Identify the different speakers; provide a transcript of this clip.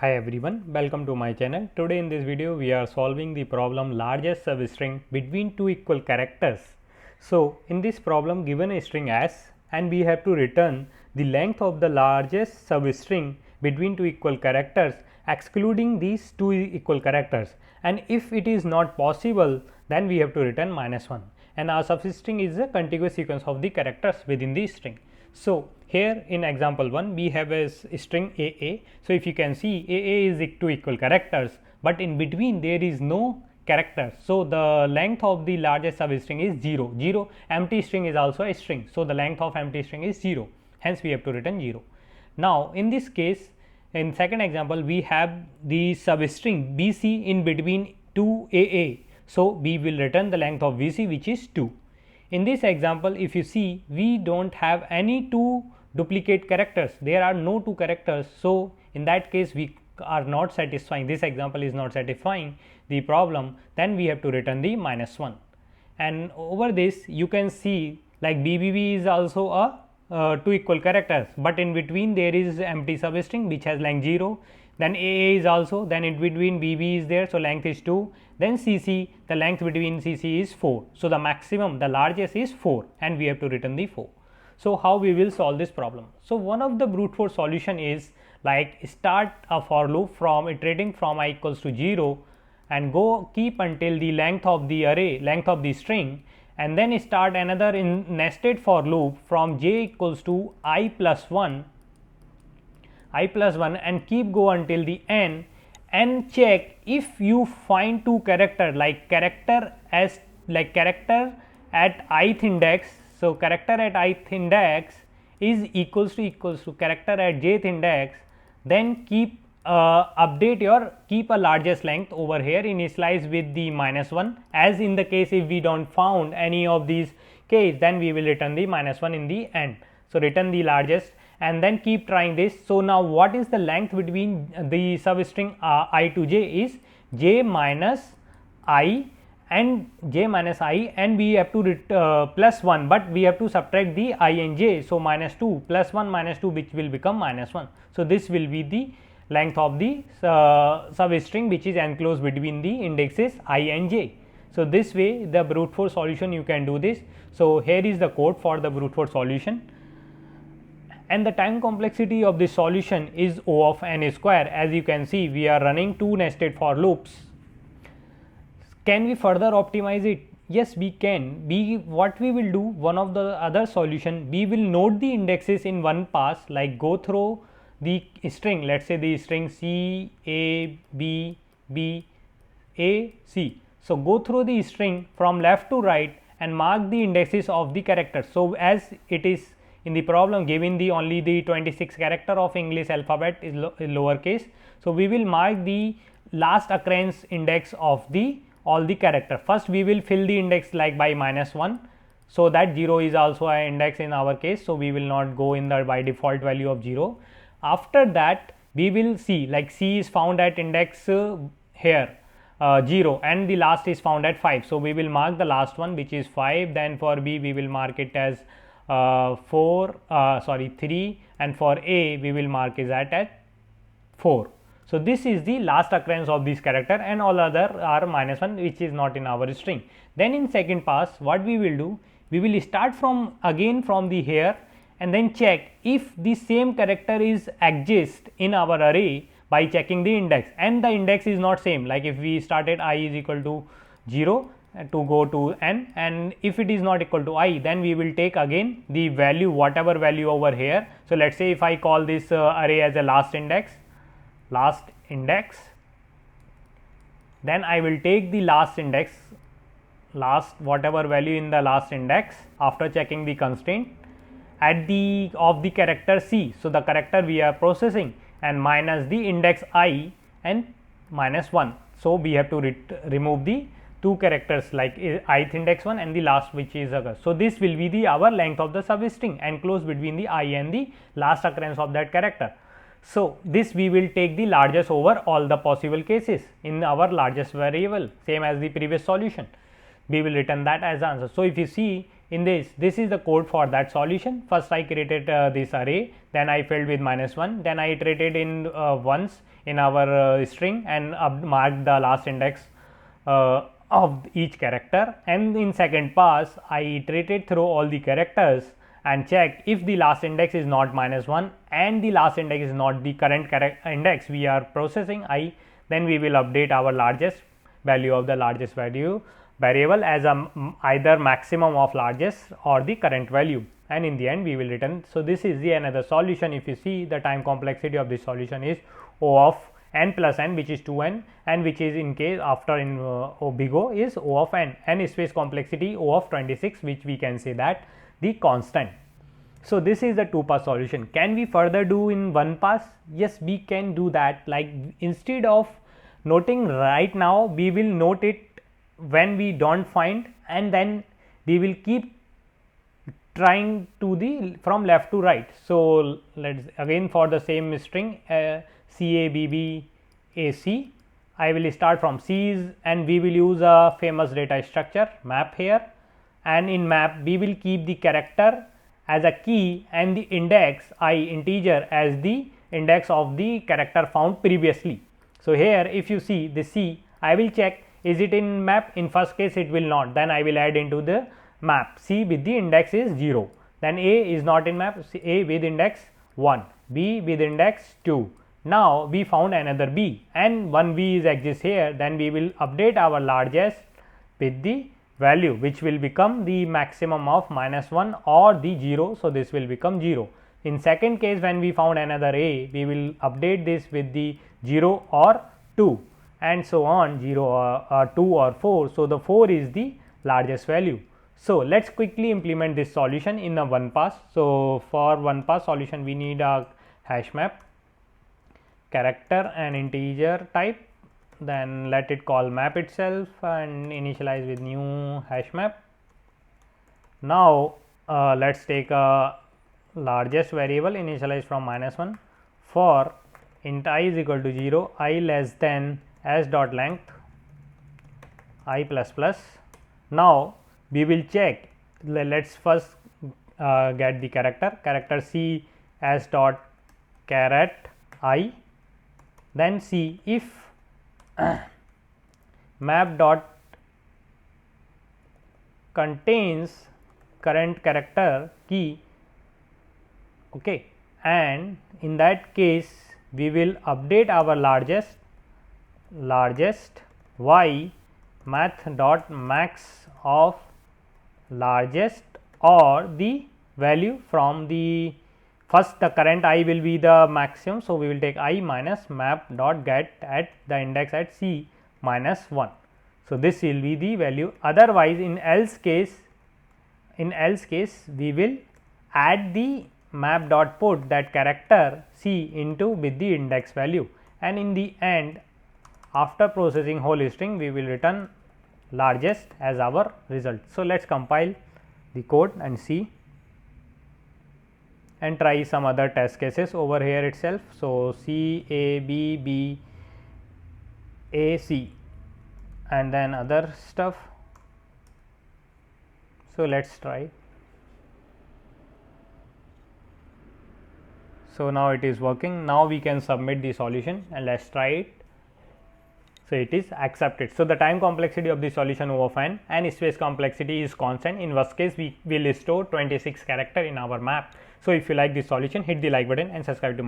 Speaker 1: Hi everyone, welcome to my channel. Today in this video we are solving the problem largest substring between two equal characters. So in this problem given a string S and we have to return the length of the largest substring between two equal characters excluding these two equal characters, and if it is not possible then we have to return -1, and our substring is a contiguous sequence of the characters within the string. So here in example 1 we have a string AA. So if you can see, AA is two equal characters, but in between there is no character. So the length of the largest substring is 0. 0 empty string is also a string. So the length of empty string is 0. Hence we have to return 0. Now in this case, in second example we have the substring BC in between two AA. So we will return the length of VC, which is 2. In this example, if you see, we don't have any two duplicate characters. There are no two characters. So in that case we are not satisfying, this example is not satisfying the problem, then we have to return the -1. And over this you can see, like BBB is also a two equal characters, but in between there is empty substring which has length 0. Then AA is also, then in between BB is there, so length is 2. Then CC, the length between CC is 4. So the maximum, the largest is 4, and we have to return the 4. So how we will solve this problem? So one of the brute force solution is like start a for loop from iterating from I equals to 0 and go keep until the length of the array, length of the string, and then start another in nested for loop from j equals to I plus 1 and keep go until the n, and check if you find two character like character as like character at ith index. So character at ith index is equals to character at jth index, then keep update your keep a largest length over here, initialize with the -1, as in the case if we don't found any of these case, then we will return the -1 in the end. So return the largest and then keep trying this. So now what is the length between the substring I to j is j minus I and j minus I, and we have to plus 1, but we have to subtract the I and j. So -2 plus 1 -2, which will become -1. So this will be the length of the substring which is enclosed between the indexes I and j. So this way the brute force solution you can do this. So here is the code for the brute force solution, and the time complexity of this solution is O of n square. As you can see, we are running two nested for loops. Can we further optimize it? Yes, we can. What we will do, one of the other solution, we will note the indexes in one pass, like go through the string, let's say the string C A B B A C. So go through the string from left to right and mark the indexes of the characters. So as it is in the problem given the only the 26 character of English alphabet is lowercase, so we will mark the last occurrence index of the all the character. First we will fill the index like by -1, so that 0 is also an index in our case, so we will not go in the by default value of 0. After that we will see like C is found at index here 0, and the last is found at 5. So we will mark the last one, which is 5. Then for B we will mark it as 3, and for A we will mark is at 4. So this is the last occurrence of this character, and all other are -1, which is not in our string. Then in second pass what we will do, we will start from again from the here and then check if the same character is exist in our array by checking the index, and the index is not same, like if we started I is equal to 0 to go to n, and if it is not equal to I, then we will take again the value, whatever value over here. So let's say if I call this array as a last index, then I will take the last index, last whatever value in the last index after checking the constraint at the of the character C. So the character we are processing, and minus the index I and -1. So we have to remove the two characters like ith index 1 and the last, which is occurs. So this will be the our length of the substring enclosed between the I and the last occurrence of that character. So this we will take the largest over all the possible cases in our largest variable, same as the previous solution. We will return that as answer. So if you see in this is the code for that solution. First I created this array, then I filled with -1, then I iterated in once in our string and marked the last index of each character, and in second pass I iterated through all the characters and check if the last index is not -1 and the last index is not the current index we are processing I, then we will update our largest value of the largest value variable as either maximum of largest or the current value, and in the end we will return. So, this is the another solution. If you see, the time complexity of this solution is O of n plus n, which is 2n, and which is in case after in big O is O of n, and space complexity O of 26, which we can say that the constant. So, this is the 2-pass solution. Can we further do in 1 pass? Yes, we can do that. Like, instead of noting right now, we will note it when we don't find, and then we will keep trying to the from left to right. So, let's again for the same string C A B B A C, I will start from C's, and we will use a famous data structure map here, and in map we will keep the character as a key and the index I integer as the index of the character found previously. So, here if you see the C, I will check is it in map. In first case it will not, then I will add into the map C with the index is 0, then A is not in map, A with index 1, B with index 2. Now, we found another B and one B is exists here, then we will update our largest with the value which will become the maximum of -1 or the 0. So, this will become 0. In second case, when we found another A, we will update this with the 0 or 2 and so on, 0 or 2 or 4. So, the 4 is the largest value. So, let us quickly implement this solution in a 1 pass. So, for 1 pass solution we need a hash map, character and integer type, then let it call map itself and initialize with new hash map. Now, let us take a largest variable initialize from -1 for int I is equal to 0, I less than s dot length I plus plus. Now, we will check, let us first get the character C s dot caret I, then see if map dot contains current character key, okay, and in that case we will update our largest y math dot max of largest, or the value from the first the current I will be the maximum. So, we will take I minus map dot get at the index at C minus 1. So, this will be the value. Otherwise, in else case we will add the map dot put that character C into with the index value, and in the end after processing whole string we will return largest as our result. So, let us compile the code and see and try some other test cases over here itself. So, C A B B A C and then other stuff. So, let us try. So, now it is working. Now, we can submit the solution and let us try it. So, it is accepted. So, the time complexity of the solution O of n and space complexity is constant. In worst case, we will store 26 character in our map. So, if you like this solution, hit the like button and subscribe to my channel.